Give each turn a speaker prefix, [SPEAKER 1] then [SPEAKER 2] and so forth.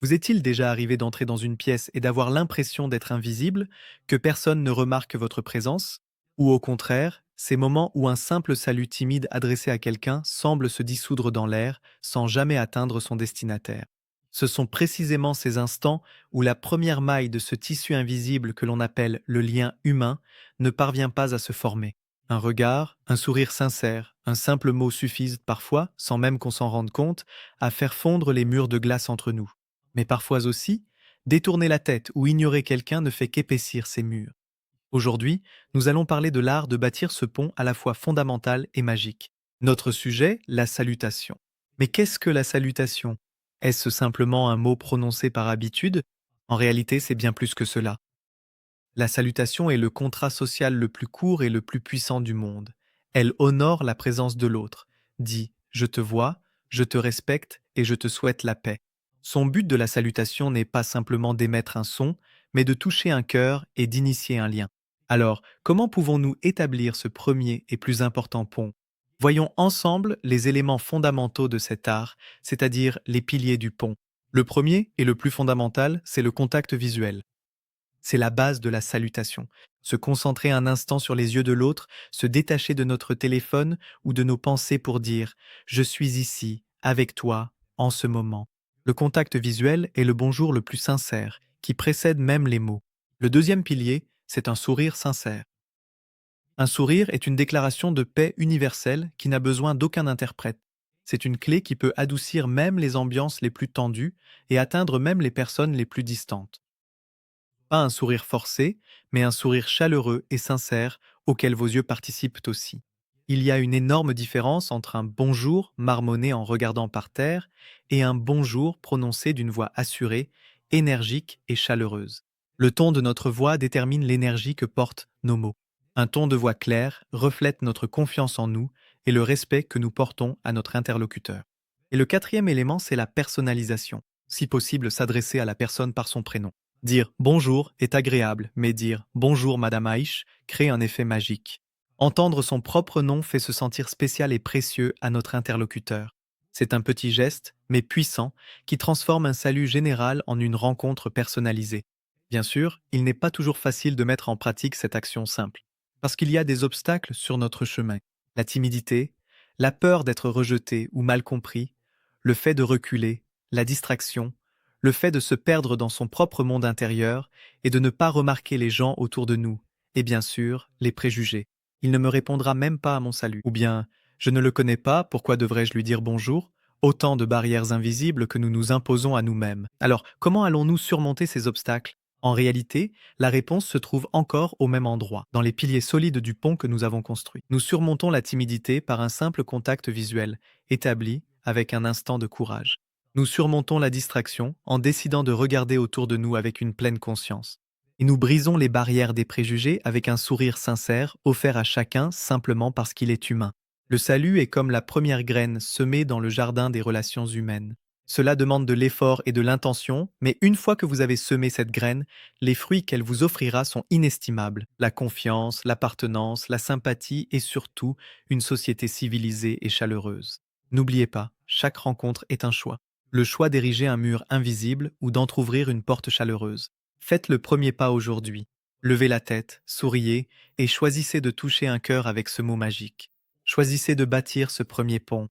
[SPEAKER 1] Vous est-il déjà arrivé d'entrer dans une pièce et d'avoir l'impression d'être invisible, que personne ne remarque votre présence? Ou au contraire, ces moments où un simple salut timide adressé à quelqu'un semble se dissoudre dans l'air sans jamais atteindre son destinataire? Ce sont précisément ces instants où la première maille de ce tissu invisible que l'on appelle le lien humain ne parvient pas à se former. Un regard, un sourire sincère, un simple mot suffisent parfois, sans même qu'on s'en rende compte, à faire fondre les murs de glace entre nous. Mais parfois aussi, détourner la tête ou ignorer quelqu'un ne fait qu'épaissir ces murs. Aujourd'hui, nous allons parler de l'art de bâtir ce pont à la fois fondamental et magique. Notre sujet, la salutation. Mais qu'est-ce que la salutation? Est-ce simplement un mot prononcé par habitude? En réalité, c'est bien plus que cela. La salutation est le contrat social le plus court et le plus puissant du monde. Elle honore la présence de l'autre, dit «Je te vois, je te respecte et je te souhaite la paix». Son but de la salutation n'est pas simplement d'émettre un son, mais de toucher un cœur et d'initier un lien. Alors, comment pouvons-nous établir ce premier et plus important pont? Voyons ensemble les éléments fondamentaux de cet art, c'est-à-dire les piliers du pont. Le premier et le plus fondamental, c'est le contact visuel. C'est la base de la salutation. Se concentrer un instant sur les yeux de l'autre, se détacher de notre téléphone ou de nos pensées pour dire ⁇ Je suis ici, avec toi, en ce moment ⁇ Le contact visuel est le bonjour le plus sincère, qui précède même les mots. Le deuxième pilier, c'est un sourire sincère. Un sourire est une déclaration de paix universelle qui n'a besoin d'aucun interprète. C'est une clé qui peut adoucir même les ambiances les plus tendues et atteindre même les personnes les plus distantes. Pas un sourire forcé, mais un sourire chaleureux et sincère auquel vos yeux participent aussi. Il y a une énorme différence entre un bonjour marmonné en regardant par terre et un bonjour prononcé d'une voix assurée, énergique et chaleureuse. Le ton de notre voix détermine l'énergie que portent nos mots. Un ton de voix clair reflète notre confiance en nous et le respect que nous portons à notre interlocuteur. Et le quatrième élément, c'est la personnalisation. Si possible, s'adresser à la personne par son prénom. Dire bonjour est agréable, mais dire bonjour Madame Aïch crée un effet magique. Entendre son propre nom fait se sentir spécial et précieux à notre interlocuteur. C'est un petit geste, mais puissant, qui transforme un salut général en une rencontre personnalisée. Bien sûr, il n'est pas toujours facile de mettre en pratique cette action simple, parce qu'il y a des obstacles sur notre chemin. La timidité, la peur d'être rejeté ou mal compris, le fait de reculer, la distraction, le fait de se perdre dans son propre monde intérieur et de ne pas remarquer les gens autour de nous, et bien sûr, les préjugés. Il ne me répondra même pas à mon salut. Ou bien, je ne le connais pas, pourquoi devrais-je lui dire bonjour? Autant de barrières invisibles que nous nous imposons à nous-mêmes. Alors, comment allons-nous surmonter ces obstacles? En réalité, la réponse se trouve encore au même endroit, dans les piliers solides du pont que nous avons construit. Nous surmontons la timidité par un simple contact visuel, établi avec un instant de courage. Nous surmontons la distraction en décidant de regarder autour de nous avec une pleine conscience. Et nous brisons les barrières des préjugés avec un sourire sincère offert à chacun simplement parce qu'il est humain. Le salut est comme la première graine semée dans le jardin des relations humaines. Cela demande de l'effort et de l'intention, mais une fois que vous avez semé cette graine, les fruits qu'elle vous offrira sont inestimables. La confiance, l'appartenance, la sympathie et surtout une société civilisée et chaleureuse. N'oubliez pas, chaque rencontre est un choix. Le choix d'ériger un mur invisible ou d'entr'ouvrir une porte chaleureuse. Faites le premier pas aujourd'hui. Levez la tête, souriez et choisissez de toucher un cœur avec ce mot magique. Choisissez de bâtir ce premier pont.